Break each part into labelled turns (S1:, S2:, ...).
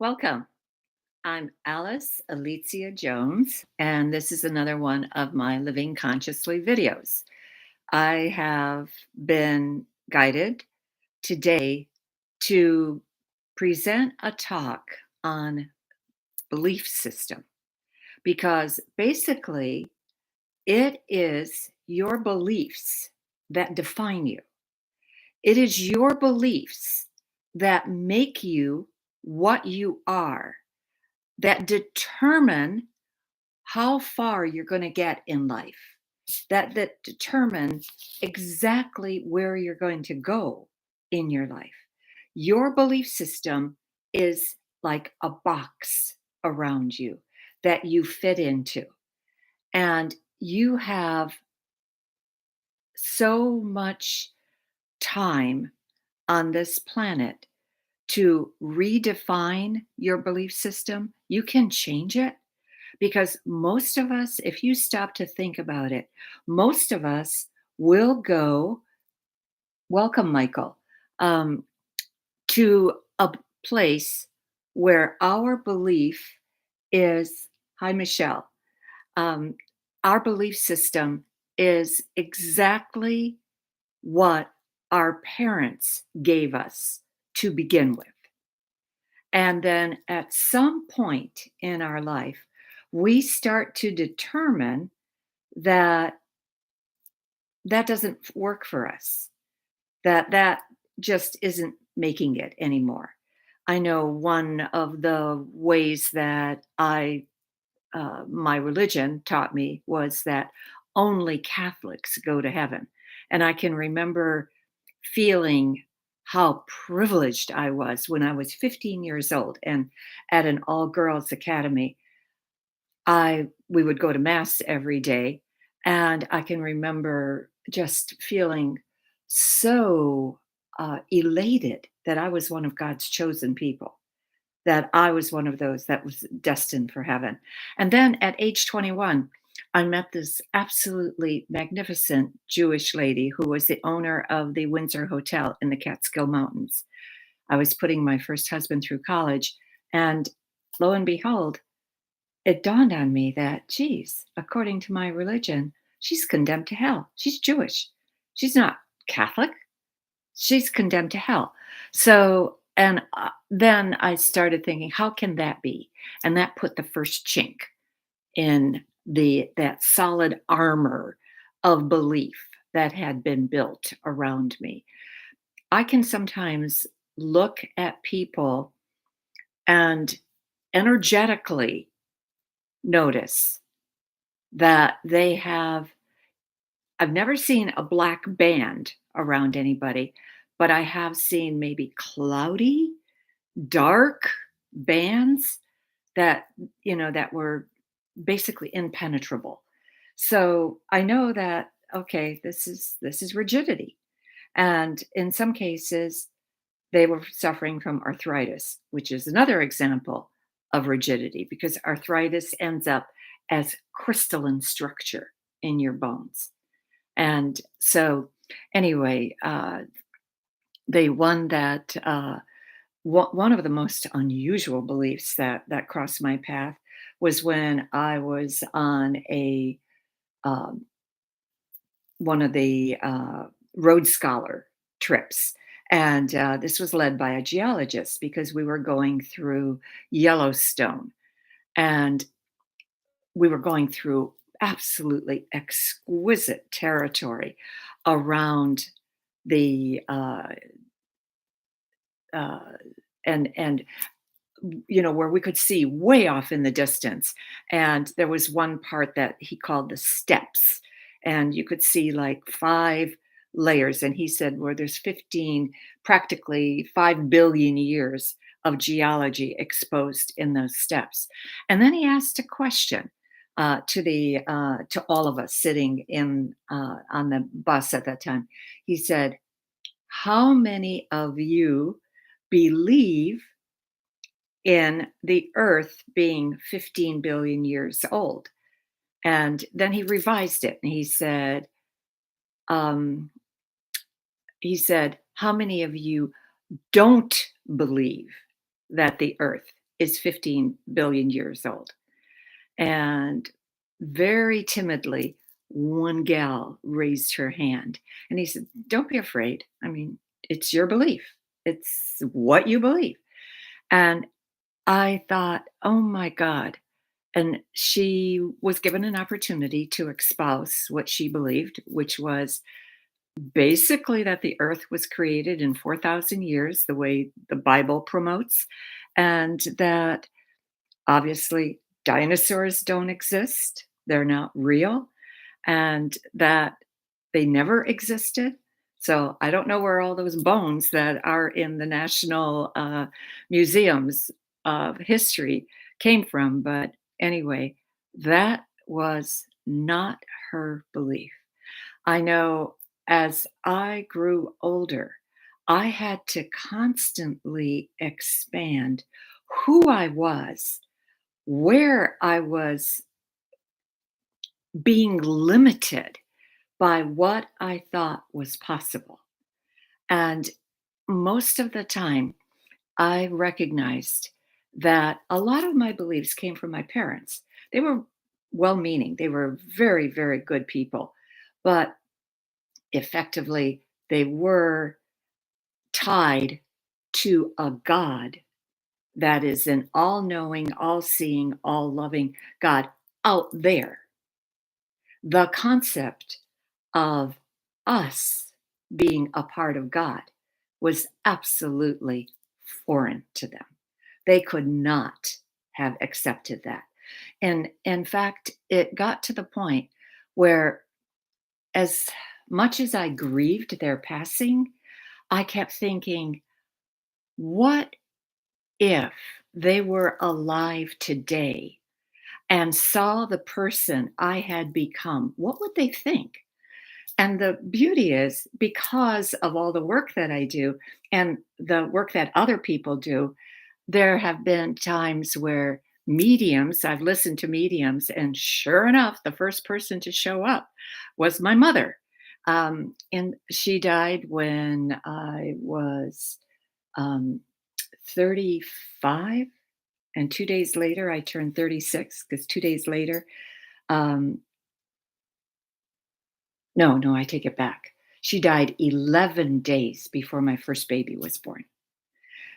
S1: Welcome. I'm Alice Alicia Jones, and this is another one of my Living Consciously videos. I have been guided today to present a talk on belief system because basically it is your beliefs that define you. It is your beliefs that make you what you are, that determine how far you're going to get in life, that determine exactly where you're going to go in your life. Your belief system is like a box around you that you fit into, and you have so much time on this planet to redefine your belief system. You can change it. Because most of us, if you stop to think about it, most of us will go, welcome, Michael, um, to a place where our belief is, hi, Michelle, um, our belief system is exactly what our parents gave us to begin with. And then at some point in our life, we start to determine that that doesn't work for us, that just isn't making it anymore. I know one of the ways that my religion taught me was that only Catholics go to heaven. And I can remember feeling how privileged I was when I was 15 years old and at an all girls academy. I We would go to mass every day, and I can remember just feeling so, elated that I was one of God's chosen people, that I was one of those that was destined for heaven. And then at age 21, I met this absolutely magnificent Jewish lady who was the owner of the Windsor Hotel in the Catskill Mountains. I was putting my first husband through college, and lo and behold, it dawned on me that, geez, according to my religion, she's condemned to hell. She's Jewish. She's not Catholic. She's condemned to hell. So, and then I started thinking, how can that be? And that put the first chink in that solid armor of belief that had been built around me. I can sometimes look at people and energetically notice that they have I've never seen a black band around anybody, but I have seen maybe cloudy, dark bands that, that were basically impenetrable. So I know that, okay, this is rigidity. And in some cases, they were suffering from arthritis, which is another example of rigidity because arthritis ends up as crystalline structure in your bones. And so, anyway, they won that. One of the most unusual beliefs that crossed my path was when I was on a um, one of the Rhodes Scholar trips. And this was led by a geologist because we were going through Yellowstone and we were going through absolutely exquisite territory around the uh, and where we could see way off in the distance, and there was one part that he called the steps, and you could see like five layers, and he said where there's 15, practically 5 billion years of geology exposed in those steps. And then he asked a question to all of us sitting in on the bus at that time. He said, how many of you believe in the earth being 15 billion years old? And then he revised it and um, he said, how many of you don't believe that the earth is 15 billion years old. And very timidly, one gal raised her hand. And he said, "Don't be afraid. I mean, it's your belief, it's what you believe." And I thought, oh my God. And she was given an opportunity to espouse what she believed, which was basically that the earth was created in 4,000 years, the way the Bible promotes, and that obviously dinosaurs don't exist, they're not real, and that they never existed. So I don't know where all those bones that are in the national museums of history came from. But anyway, that was not her belief. I know as I grew older, I had to constantly expand who I was, where I was being limited by what I thought was possible. And most of the time, I recognized that a lot of my beliefs came from my parents. They were well meaning, they were very, very good people. But effectively, they were tied to a God that is an all knowing, all seeing, all loving God out there. The concept of us being a part of God was absolutely foreign to them. They could not have accepted that. And in fact, it got to the point where, as much as I grieved their passing, I kept thinking, what if they were alive today and saw the person I had become? What would they think? And the beauty is, because of all the work that I do and the work that other people do, there have been times where mediums, I've listened to mediums, and sure enough, the first person to show up was my mother. And she died when I was um, 35. And 2 days later, I turned 36 because 2 days later, um, no, no, I take it back. She died 11 days before my first baby was born.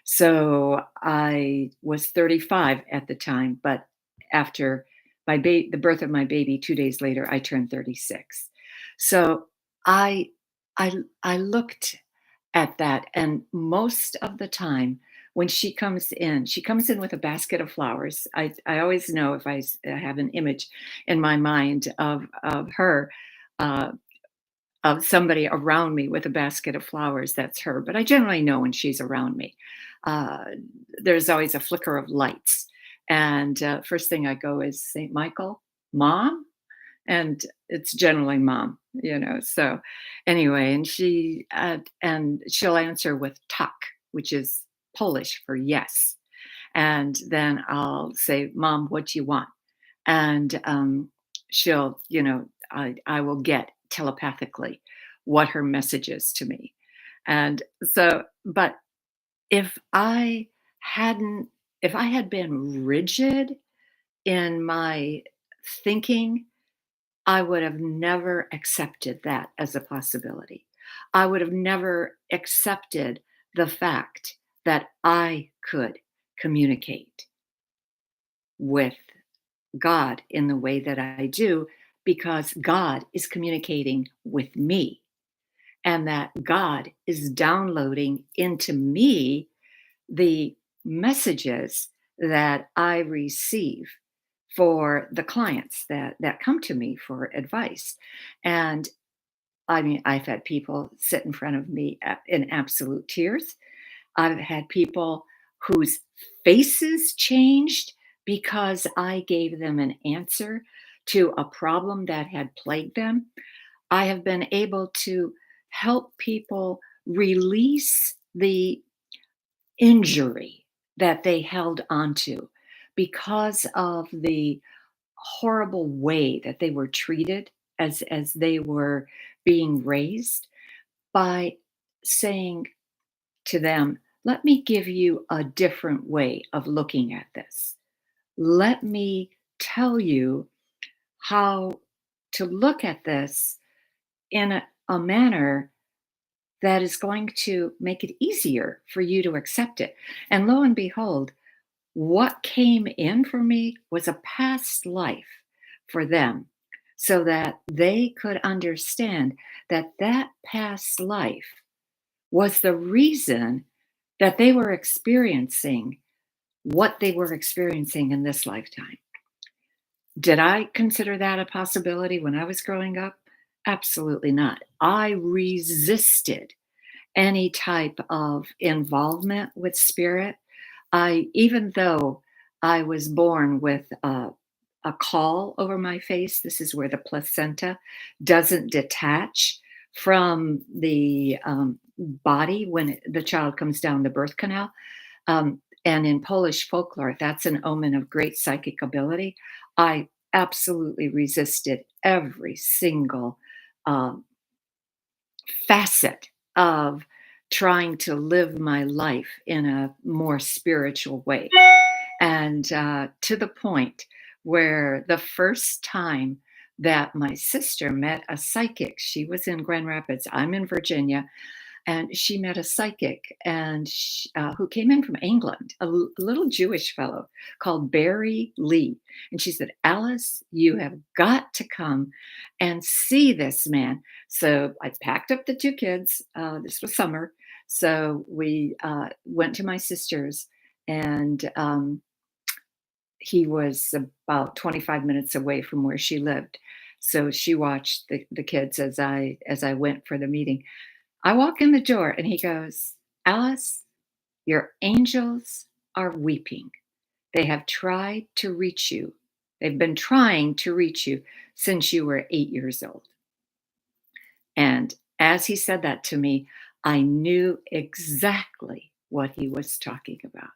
S1: So I was 35 at the time, but after the birth of my baby 2 days later, I turned 36. So I I looked at that, and most of the time when she comes in with a basket of flowers. I always know if I have an image in my mind of her. Uh, of somebody around me with a basket of flowers, that's her. But I generally know when she's around me. Uh, there's always a flicker of lights. And first thing I go is St. Michael, Mom? And it's generally Mom, you know. So anyway, and she'll answer with tak, which is Polish for yes. And then I'll say, Mom, what do you want? And she'll, I will get telepathically what her message is to me. And so, but if I hadn't, if I had been rigid in my thinking, I would have never accepted that as a possibility. I would have never accepted the fact that I could communicate with God in the way that I do, because God is communicating with me, and that God is downloading into me the messages that I receive for the clients that come to me for advice. And I mean, I've had people sit in front of me in absolute tears. I've had people whose faces changed because I gave them an answer to a problem that had plagued them. I have been able to help people release the injury that they held onto because of the horrible way that they were treated as they were being raised, by saying to them, let me give you a different way of looking at this. Let me tell you how to look at this in a manner that is going to make it easier for you to accept it. And lo and behold, what came in for me was a past life for them so that they could understand that that past life was the reason that they were experiencing what they were experiencing in this lifetime. Did I consider that a possibility when I was growing up? Absolutely not. I resisted any type of involvement with spirit. Even though I was born with a caul over my face, this is where the placenta doesn't detach from the body when the child comes down the birth canal. And in Polish folklore, that's an omen of great psychic ability. I absolutely resisted every single um, facet of trying to live my life in a more spiritual way. And to the point where the first time that my sister met a psychic, she was in Grand Rapids, I'm in Virginia, and she met a psychic and who came in from England, a little Jewish fellow called Barry Lee. And she said, Alice, you have got to come and see this man. So I packed up the two kids. This was summer. So we went to my sister's, and he was about 25 minutes away from where she lived. So she watched the kids as I went for the meeting. I walk in the door and he goes, Alice, your angels are weeping. They have tried to reach you. They've been trying to reach you since you were 8 years old. And as he said that to me, I knew exactly what he was talking about.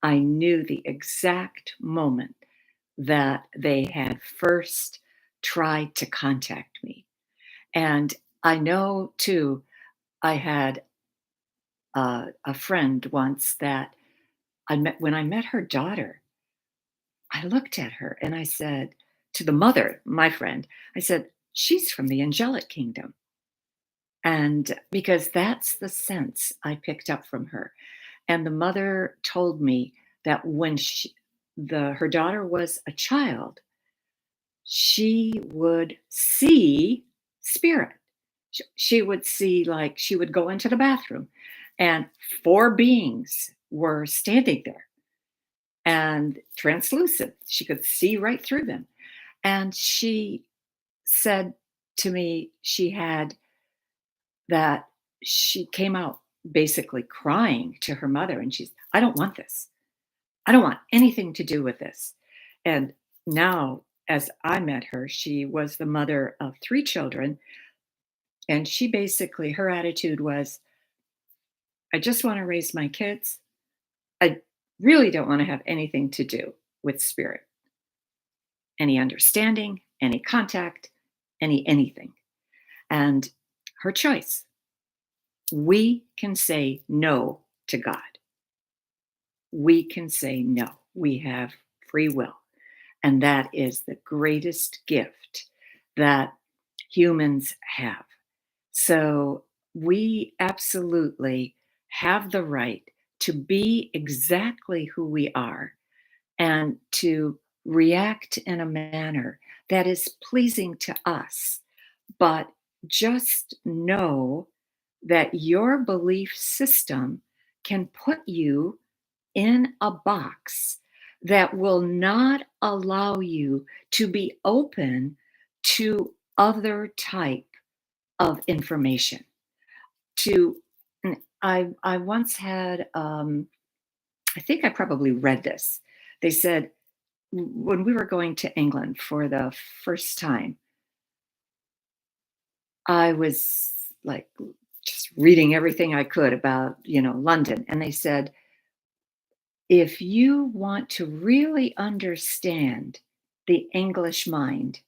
S1: I knew the exact moment that they had first tried to contact me. And I know too, I had a friend once that I met when I met her daughter. I looked at her and I said to the mother, my friend, I said, she's from the angelic kingdom. And because that's the sense I picked up from her. And the mother told me that when her daughter was a child, she would see spirit. She would see, like, she would go into the bathroom and four beings were standing there and translucent. She could see right through them. And she said to me, that she came out basically crying to her mother. And she's, I don't want this. I don't want anything to do with this. And now, as I met her, she was the mother of three children. And she basically, her attitude was, I just want to raise my kids. I really don't want to have anything to do with spirit, any understanding, any contact, anything. And her choice. We can say no to God. We can say no. We have free will. And that is the greatest gift that humans have. So we absolutely have the right to be exactly who we are and to react in a manner that is pleasing to us. But just know that your belief system can put you in a box that will not allow you to be open to other type of information. To I once had I think I probably read this. They said when we were going to England for the first time, I was like just reading everything I could about, London. And they said, if you want to really understand the English mind,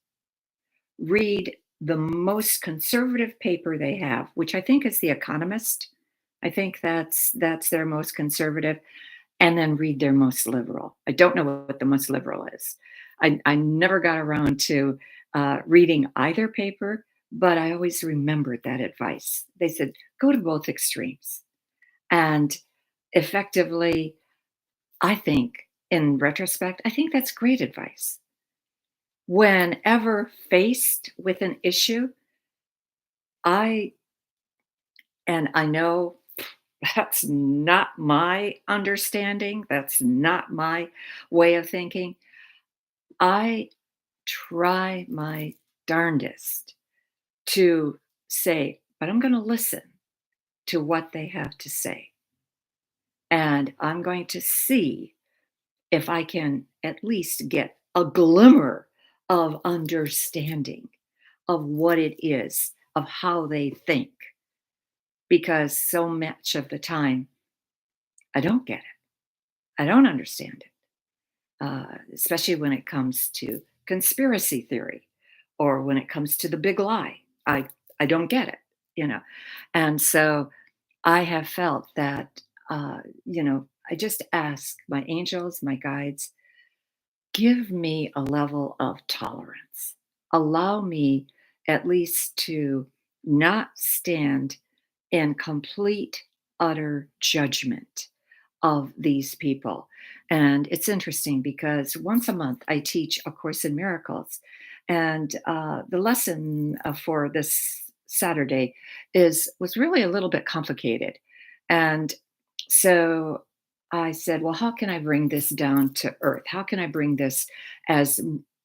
S1: read the most conservative paper they have, which I think is The Economist. I think that's their most conservative, and then read their most liberal. I don't know what the most liberal is. I never got around to reading either paper, but I always remembered that advice. They said, go to both extremes. And effectively, I think, in retrospect, I think that's great advice. Whenever faced with an issue, I and I know that's not my understanding, that's not my way of thinking. I try my darndest to say, but I'm going to listen to what they have to say. And I'm going to see if I can at least get a glimmer of understanding of what it is, of how they think. Because so much of the time, I don't get it. I don't understand it. Especially when it comes to conspiracy theory or when it comes to the big lie. I don't get it, you know. And so I have felt that I just ask my angels, my guides, give me a level of tolerance. Allow me at least to not stand in complete, utter judgment of these people. And it's interesting because once a month I teach A Course in Miracles. And the lesson for this Saturday was really a little bit complicated. And so I said, well, how can I bring this down to earth? How can I bring this as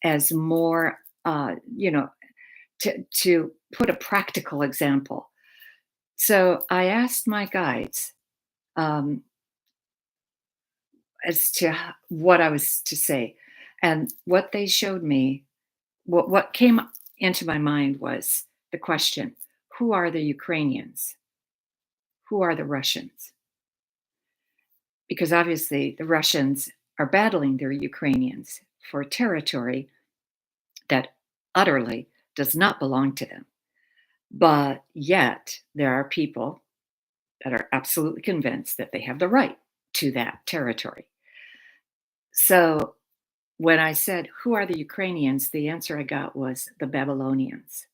S1: as more to put a practical example? So I asked my guides um, as to what I was to say, and what they showed me, what came into my mind was the question: Who are the Ukrainians? Who are the Russians? Because obviously the Russians are battling their Ukrainians for territory that utterly does not belong to them. But yet there are people that are absolutely convinced that they have the right to that territory. So when I said, "Who are the Ukrainians?" the answer I got was the Babylonians.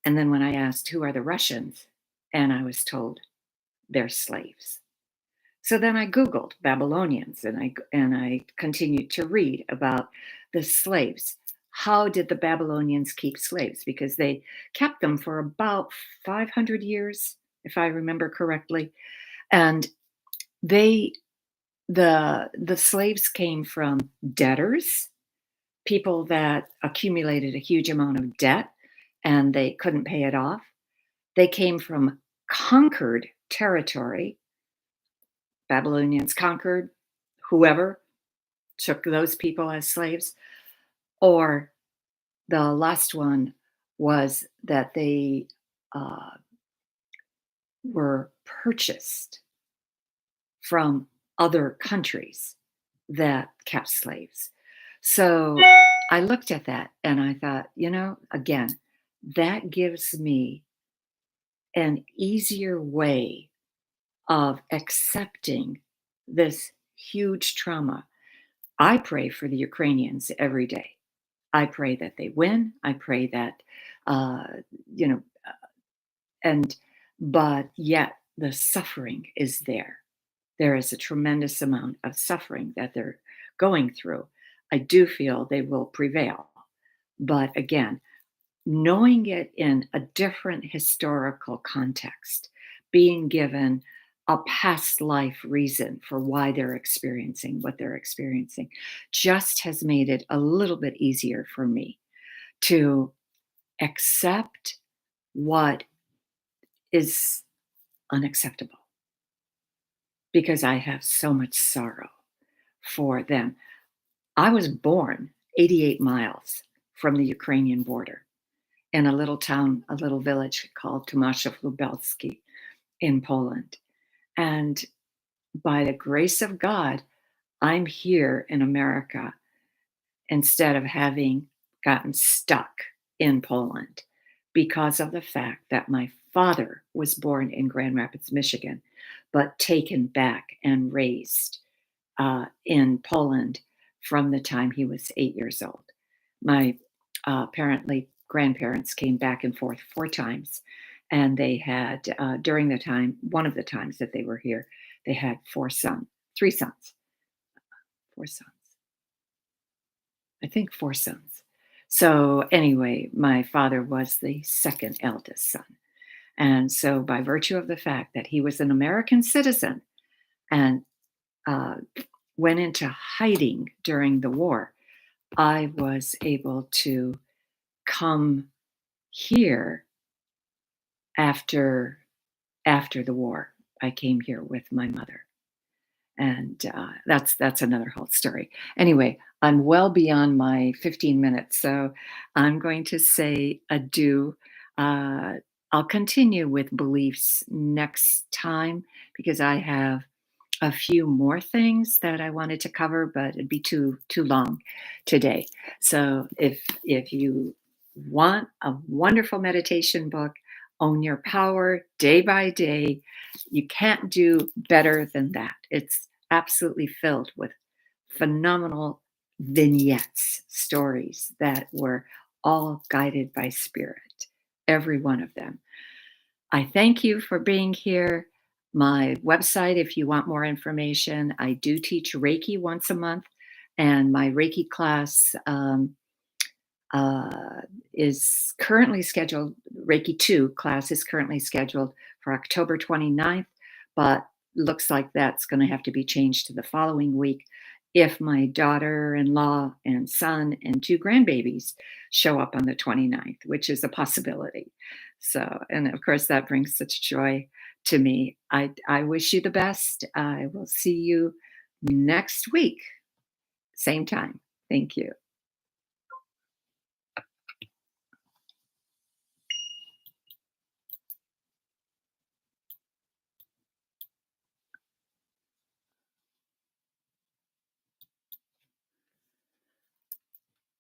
S1: And then when I asked, "Who are the Russians?" and I was told, "They're slaves." So then I Googled Babylonians and I continued to read about the slaves. How did the Babylonians keep slaves? Because they kept them for about 500 years, if I remember correctly. And they the slaves came from debtors, people that accumulated a huge amount of debt and they couldn't pay it off. They came from conquered territory. Babylonians conquered whoever, took those people as slaves. Or the last one was that they uh, were purchased from other countries that kept slaves. So I looked at that and I thought, again, that gives me an easier way of accepting this huge trauma. I pray for the Ukrainians every day. I pray that they win. I pray that, uh, you know, and but yet the suffering is there. There is a tremendous amount of suffering that they're going through. I do feel they will prevail. But again, knowing it in a different historical context, being given a past life reason for why they're experiencing what they're experiencing, just has made it a little bit easier for me to accept what is unacceptable because I have so much sorrow for them. I was born 88 miles from the Ukrainian border in a little town, a little village called Tomaszów Lubelski in Poland. And by the grace of God, I'm here in America instead of having gotten stuck in Poland because of the fact that my father was born in Grand Rapids, Michigan, but taken back and raised in Poland from the time he was 8 years old. My apparently grandparents came back and forth 4 times, and they had during the time, one of the times that they were here, they had 4 sons, 3 sons, 4 sons, I think 4 sons. So anyway, my father was the second eldest son. And so, by virtue of the fact that he was an American citizen and uh, went into hiding during the war, I was able to come here after the war. I came here with my mother, and that's another whole story. Anyway, I'm well beyond my 15 minutes, so I'm going to say adieu. Uh, I'll continue with beliefs next time because I have a few more things that I wanted to cover, but it'd be too long today. So if you want a wonderful meditation book, Own Your Power Day by Day, you can't do better than that. It's absolutely filled with phenomenal vignettes, stories that were all guided by spirit, every one of them. I thank you for being here. My website, if you want more information, I do teach Reiki once a month, and my Reiki class uh, is currently scheduled. Reiki 2 class is currently scheduled for October 29th, but looks like that's going to have to be changed to the following week if my daughter-in-law and son and 2 grandbabies show up on the 29th, which is a possibility. So, and of course, that brings such joy to me. I wish you the best. I will see you next week, same time. Thank you.